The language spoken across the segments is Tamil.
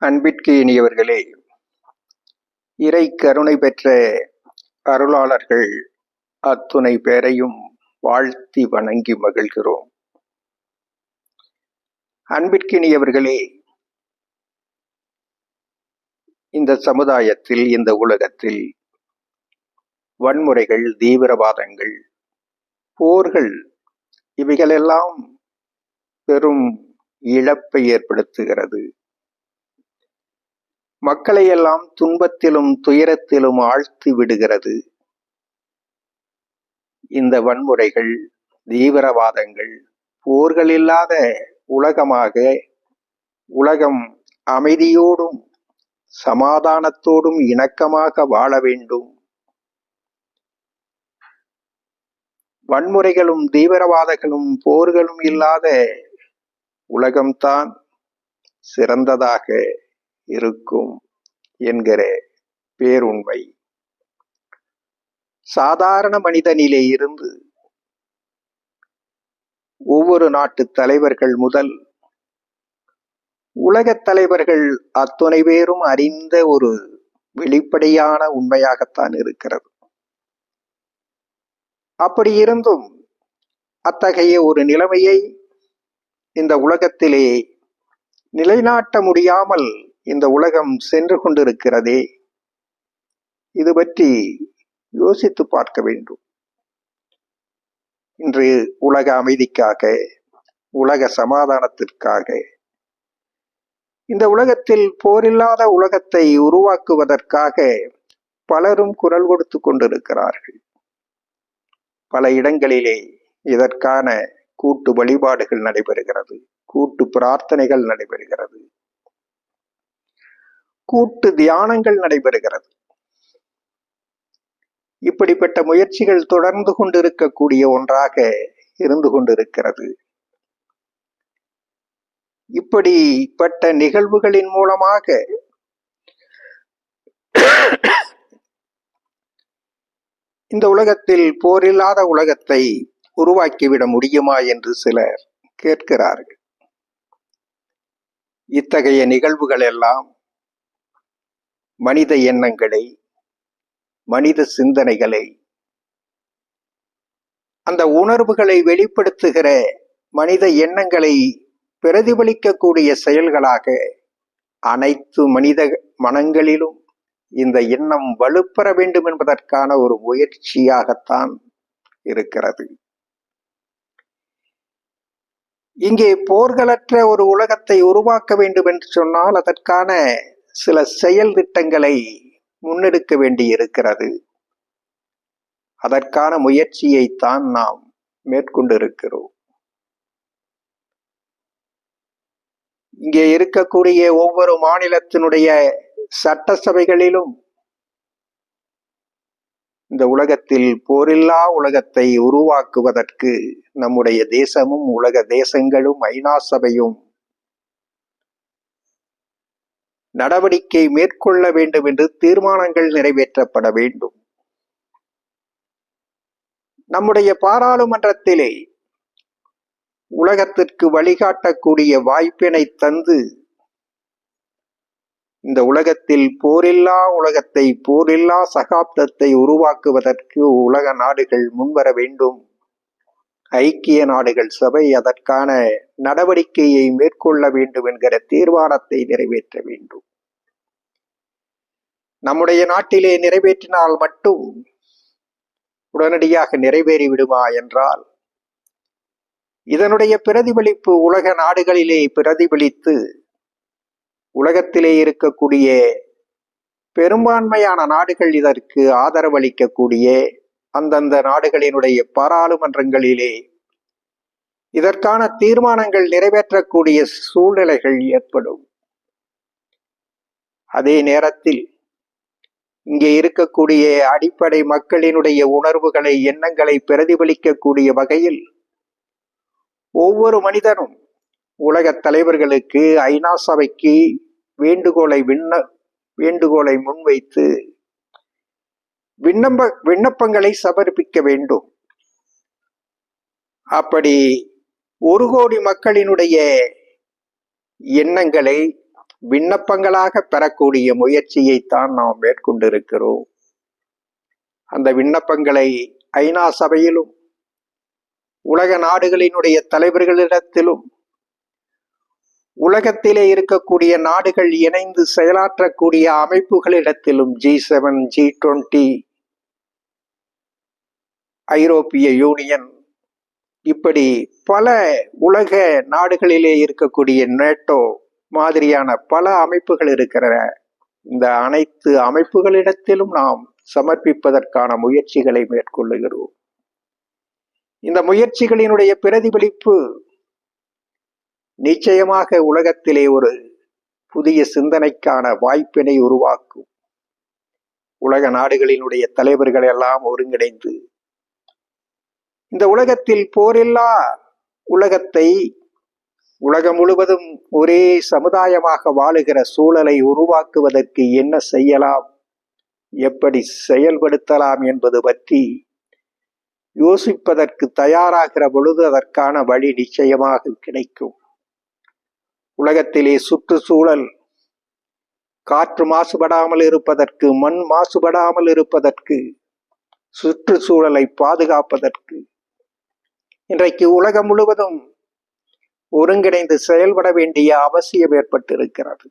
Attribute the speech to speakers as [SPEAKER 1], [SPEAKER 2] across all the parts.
[SPEAKER 1] அன்பிற்கு இனியவர்களே, இறை கருணை பெற்ற அருளாளர்கள் அத்துணை பேரையும் வாழ்த்தி வணங்கி மகிழ்கிறோம். அன்பிற்கினியவர்களே, இந்த சமுதாயத்தில், இந்த உலகத்தில் வன்முறைகள், தீவிரவாதங்கள், போர்கள் இவைகளெல்லாம் பெரும் இழப்பை ஏற்படுத்துகிறது. மக்களை எல்லாம் துன்பத்திலும் துயரத்திலும் ஆழ்த்தி விடுகிறது. இந்த வன்முறைகள், தீவிரவாதங்கள், போர்கள் இல்லாத உலகமாக, உலகம் அமைதியோடும் சமாதானத்தோடும் இணக்கமாக வாழ வேண்டும். வன்முறைகளும் தீவிரவாதங்களும் போர்களும் இல்லாத உலகம்தான் சிறந்ததாக இருக்கும் என்கிற பேருண்மை சாதாரண மனிதனிலே இருந்து ஒவ்வொரு நாட்டு தலைவர்கள் முதல் உலகத் தலைவர்கள் அத்துணை பேரும் அறிந்த ஒரு வெளிப்படையான உண்மையாகத்தான் இருக்கிறது. அப்படி இருந்தும் அத்தகைய ஒரு நிலைமையை இந்த உலகத்திலே நிலைநாட்ட முடியாமல் இந்த உலகம் சென்று கொண்டிருக்கிறதே, இது பற்றி யோசித்து பார்க்க வேண்டும். இன்று உலக அமைதிக்காக, உலக சமாதானத்திற்காக, இந்த உலகத்தில் போரில்லாத உலகத்தை உருவாக்குவதற்காக பலரும் குரல் கொடுத்து கொண்டிருக்கிறார்கள். பல இடங்களிலே இதற்கான கூட்டு வழிபாடுகள் நடைபெறுகிறது, கூட்டு பிரார்த்தனைகள் நடைபெறுகிறது, கூட்டு தியானங்கள் நடைபெறுகிறது. இப்படிப்பட்ட முயற்சிகள் தொடர்ந்து கொண்டிருக்கக்கூடிய ஒன்றாக இருந்து கொண்டிருக்கிறது. இப்படிப்பட்ட நிகழ்வுகளின் மூலமாக இந்த உலகத்தில் போரில்லாத உலகத்தை உருவாக்கிவிட முடியுமா என்று சிலர் கேட்கிறார்கள். இத்தகைய நிகழ்வுகள் எல்லாம் மனித எண்ணங்களை, மனித சிந்தனைகளை, அந்த உணர்வுகளை வெளிப்படுத்துகிற மனித எண்ணங்களை பிரதிபலிக்கக்கூடிய செயல்களாக அனைத்து மனித மனங்களிலும் இந்த எண்ணம் வலுப்பெற வேண்டும் என்பதற்கான ஒரு முயற்சியாகத்தான் இருக்கிறது. இங்கே போர்களற்ற ஒரு உலகத்தை உருவாக்க வேண்டும் என்று சொன்னால் அதற்கான சில செயல் திட்டங்களை முன்னெடுக்க வேண்டி இருக்கிறது. அதற்கான முயற்சியைத்தான் நாம் மேற்கொண்டிருக்கிறோம். இங்கே இருக்கக்கூடிய ஒவ்வொரு மாநிலத்தினுடைய சட்டசபைகளிலும் இந்த உலகத்தில் போரில்லா உலகத்தை உருவாக்குவதற்கு நம்முடைய தேசமும் உலக தேசங்களும் ஐநா சபையும் நடவடிக்கை மேற்கொள்ள வேண்டும் என்று தீர்மானங்கள் நிறைவேற்றப்பட வேண்டும். நம்முடைய பாராளுமன்றத்திலே உலகத்திற்கு வழிகாட்டக்கூடிய வாய்ப்பினை தந்து இந்த உலகத்தில் போரில்லா உலகத்தை, போரில்லா சகாப்தத்தை உருவாக்குவதற்கு உலக நாடுகள் முன்வர வேண்டும். ஐக்கிய நாடுகள் சபை அதற்கான நடவடிக்கையை மேற்கொள்ள வேண்டும் என்கிற தீர்மானத்தை நிறைவேற்ற வேண்டும். நம்முடைய நாட்டிலே நிறைவேற்றினால் மட்டும் உடனடியாக நிறைவேறிவிடுமா என்றால், இதனுடைய பிரதிபலிப்பு உலக நாடுகளிலே பிரதிபலித்து உலகத்திலே இருக்கக்கூடிய பெரும்பான்மையான நாடுகள் இதற்கு ஆதரவளிக்கக்கூடிய அந்தந்த நாடுகளினுடைய பாராளுமன்றங்களிலே இதற்கான தீர்மானங்கள் நிறைவேற்றக்கூடிய சூழ்நிலைகள் ஏற்படும். அதே நேரத்தில் இங்கே இருக்கக்கூடிய அடிப்படை மக்களினுடைய உணர்வுகளை, எண்ணங்களை பிரதிபலிக்கக்கூடிய வகையில் ஒவ்வொரு மனிதனும் உலக தலைவர்களுக்கு, ஐநா சபைக்கு வேண்டுகோளை முன்வைத்து விண்ணப்பங்களை சமர்ப்பிக்க வேண்டும். அப்படி 1 கோடி மக்களினுடைய எண்ணங்களை, விண்ணப்பங்களாக பெறக்கூடிய முயற்சியைத்தான் நாம் மேற்கொண்டிருக்கிறோம். அந்த விண்ணப்பங்களை ஐநா சபையிலும் உலக நாடுகளினுடைய தலைவர்களிடத்திலும் உலகத்திலே இருக்கக்கூடிய நாடுகள் இணைந்து செயலாற்றக்கூடிய அமைப்புகளிடத்திலும் G7, G20, ஐரோப்பிய யூனியன், இப்படி பல உலக நாடுகளிலே இருக்கக்கூடிய நேட்டோ மாதிரியான பல அமைப்புகள் இருக்கிற இந்த அனைத்து அமைப்புகளிடத்திலும் நாம் சமர்ப்பிப்பதற்கான முயற்சிகளை மேற்கொள்ளுகிறோம். இந்த முயற்சிகளினுடைய பிரதிபலிப்பு நிச்சயமாக உலகத்திலே ஒரு புதிய சிந்தனைக்கான வாய்ப்பினை உருவாக்கும். உலக நாடுகளினுடைய தலைவர்கள் எல்லாம் ஒருங்கிணைந்து இந்த உலகத்தில் போரில்லா உலகத்தை, உலகம் முழுவதும் ஒரே சமுதாயமாக வாழுகிற சூழலை உருவாக்குவதற்கு என்ன செய்யலாம், எப்படி செயல்படுத்தலாம் என்பது பற்றி யோசிப்பதற்கு தயாராகிற பொழுது அதற்கான வழி நிச்சயமாக கிடைக்கும். உலகத்திலே சுற்றுச்சூழல், காற்று மாசுபடாமல் இருப்பதற்கு, மண் மாசுபடாமல் இருப்பதற்கு, சுற்றுச்சூழலை பாதுகாப்பதற்கு இன்றைக்கு உலகம் முழுவதும் ஒருங்கிணைந்து செயல்பட வேண்டிய அவசியம் ஏற்பட்டிருக்கிறது.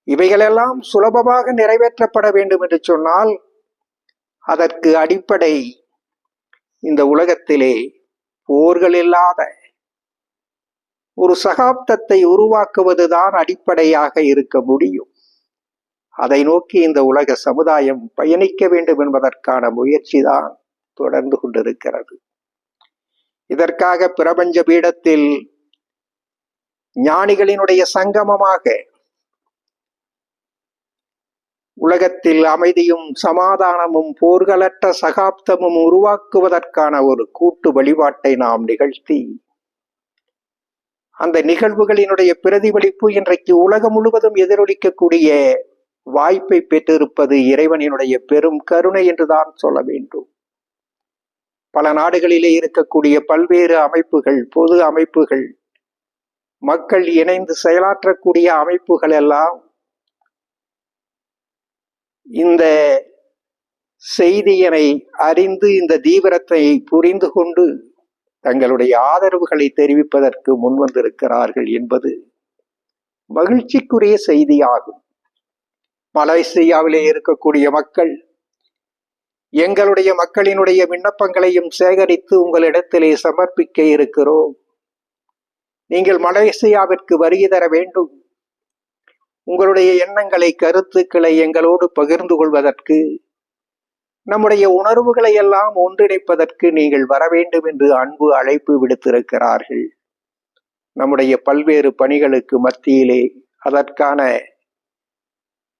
[SPEAKER 1] இவைகளெல்லாம் சுலபமாக நிறைவேற்றப்பட வேண்டும் என்று சொன்னால் அதற்கு அடிப்படை இந்த உலகத்திலே போர்கள் இல்லாத ஒரு சகாப்தத்தை உருவாக்குவதுதான் அடிப்படையாக இருக்க முடியும். அதை நோக்கி இந்த உலக சமுதாயம் பயணிக்க வேண்டும் என்பதற்கான முயற்சிதான் தொடர்ந்து கொண்டிருக்கிறது. இதற்காக பிரபஞ்ச பீடத்தில் ஞானிகளினுடைய சங்கமமாக உலகத்தில் அமைதியும் சமாதானமும் போர்களற்ற சகாப்தமும் உருவாக்குவதற்கான ஒரு கூட்டு வழிபாட்டை நாம் நிகழ்த்தி அந்த நிகழ்வுகளினுடைய பிரதிபலிப்பு இன்றைக்கு உலகம் முழுவதும் எதிரொலிக்கக்கூடிய வாய்ப்பை பெற்றிருப்பது இறைவனினுடைய பெரும் கருணை என்றுதான் சொல்ல வேண்டும். பல நாடுகளிலே இருக்கக்கூடிய பல்வேறு அமைப்புகள், பொது அமைப்புகள், மக்கள் இணைந்து செயலாற்றக்கூடிய அமைப்புகள் எல்லாம் இந்த செய்தியினை அறிந்து இந்த தீவிரத்தை புரிந்து கொண்டு தங்களுடைய ஆதரவுகளை தெரிவிப்பதற்கு முன்வந்திருக்கிறார்கள் என்பது மகிழ்ச்சிக்குரிய செய்தியாகும். மலேசியாவிலே இருக்கக்கூடிய மக்கள் எங்களுடைய மக்களினுடைய விண்ணப்பங்களையும் சேகரித்து உங்களிடத்திலே சமர்ப்பிக்க இருக்கிறோம். நீங்கள் மலேசியாவிற்கு வருகை தர வேண்டும். உங்களுடைய எண்ணங்களை, கருத்துக்களை எங்களோடு பகிர்ந்து கொள்வதற்கு, நம்முடைய உணர்வுகளை எல்லாம் ஒன்றிணைப்பதற்கு நீங்கள் வர வேண்டும் என்று அன்பு அழைப்பு விடுத்திருக்கிறார்கள். நம்முடைய பல்வேறு பணிகளுக்கு மத்தியிலே அதற்கான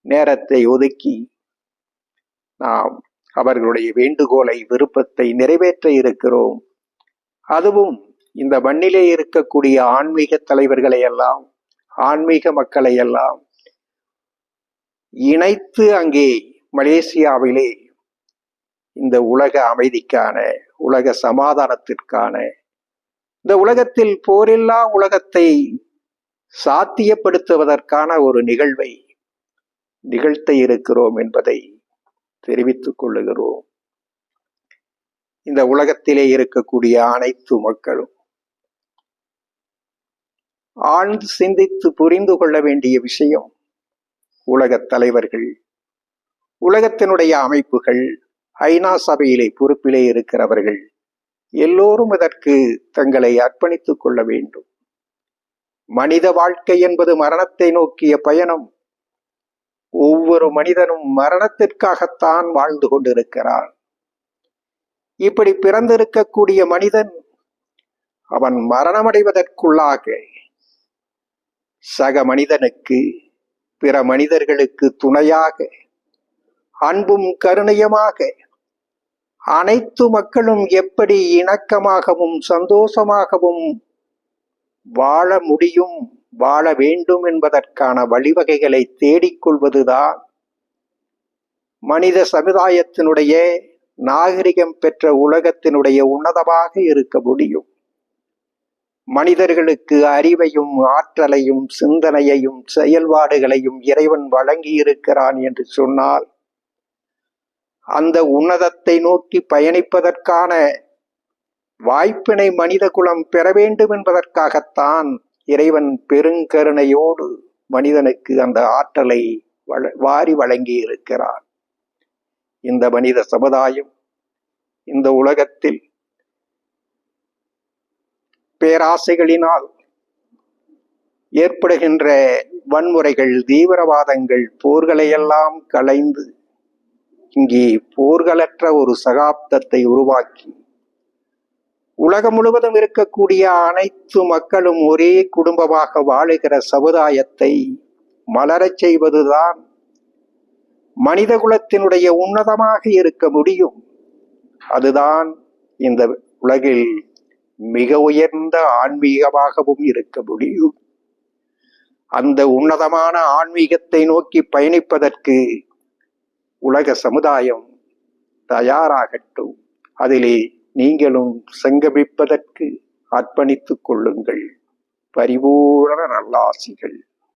[SPEAKER 1] நேரத்தை ஒதுக்கி நாம் அவர்களுடைய வேண்டுகோளை, விருப்பத்தை நிறைவேற்ற இருக்கிறோம். அதுவும் இந்த மண்ணிலே இருக்கக்கூடிய ஆன்மீக தலைவர்களை எல்லாம், ஆன்மீக மக்களை எல்லாம் இணைத்து அங்கே மலேசியாவிலே இந்த உலக அமைதிக்கான, உலக சமாதானத்திற்கான, இந்த உலகத்தில் போரில்லா உலகத்தை சாத்தியப்படுத்துவதற்கான ஒரு நிகழ்வை நிகழ்த்த இருக்கிறோம் என்பதை தெரிவித்துக் கொள்ளுகிறோம். இந்த உலகத்திலே இருக்கக்கூடிய அனைத்து மக்களும் ஆழ்ந்து சிந்தித்து புரிந்து கொள்ள வேண்டிய விஷயம், உலகத் தலைவர்கள், உலகத்தினுடைய அமைப்புகள், ஐநா சபையிலே பொறுப்பிலே இருக்கிறவர்கள் எல்லோரும் இதற்கு தங்களை அர்ப்பணித்துக் கொள்ள வேண்டும். மனித வாழ்க்கை என்பது மரணத்தை நோக்கிய பயணம். ஒவ்வொரு மனிதனும் மரணத்திற்காகத்தான் வாழ்ந்து கொண்டிருக்கிறான். இப்படி பிறந்திருக்கக்கூடிய மனிதன் அவன் மரணமடைவதற்குள்ளாக சக மனிதனுக்கு, பிற மனிதர்களுக்கு துணையாக, அன்பும் கருணையுமாக அனைத்து மக்களும் எப்படி இணக்கமாகவும் சந்தோஷமாகவும் வாழ முடியும், வாழ வேண்டும் என்பதற்கான வழிவகைகளை தேடிக்கொள்வதுதான் மனித சமுதாயத்தினுடைய நாகரிகம் பெற்ற உலகத்தினுடைய உன்னதமாக இருக்க முடியும். மனிதர்களுக்கு அறிவையும் ஆற்றலையும் சிந்தனையையும் செயல்பாடுகளையும் இறைவன் வழங்கி இருக்கிறான் என்று சொன்னால், அந்த உன்னதத்தை நோக்கி பயணிப்பதற்கான வாய்ப்பினை மனித குலம் பெற வேண்டும் என்பதற்காகத்தான் இறைவன் பெருங்கருணையோடு மனிதனுக்கு அந்த ஆற்றலை வாரி வழங்கி இருக்கிறார். இந்த மனித சமுதாயம் இந்த உலகத்தில் பேராசைகளினால் ஏற்படுகின்ற வன்முறைகள், தீவிரவாதங்கள், போர்களையெல்லாம் களைந்து இங்கே போர்களற்ற ஒரு சகாப்தத்தை உருவாக்கி உலகம் முழுவதும் இருக்கக்கூடிய அனைத்து மக்களும் ஒரே குடும்பமாக வாழுகிற சமுதாயத்தை மலரச் செய்வதுதான் மனித குலத்தினுடைய உன்னதமாக இருக்க முடியும். அதுதான் இந்த உலகில் மிக உயர்ந்த ஆன்மீகமாகவும் இருக்க முடியும். அந்த உன்னதமான ஆன்மீகத்தை நோக்கி பயணிப்பதற்கு உலக சமுதாயம் தயாராகட்டும். அதிலே நீங்களும் சங்கமிப்பதற்கு அர்ப்பணித்துக் கொள்ளுங்கள். பரிபூரண நல்லாசிகள்.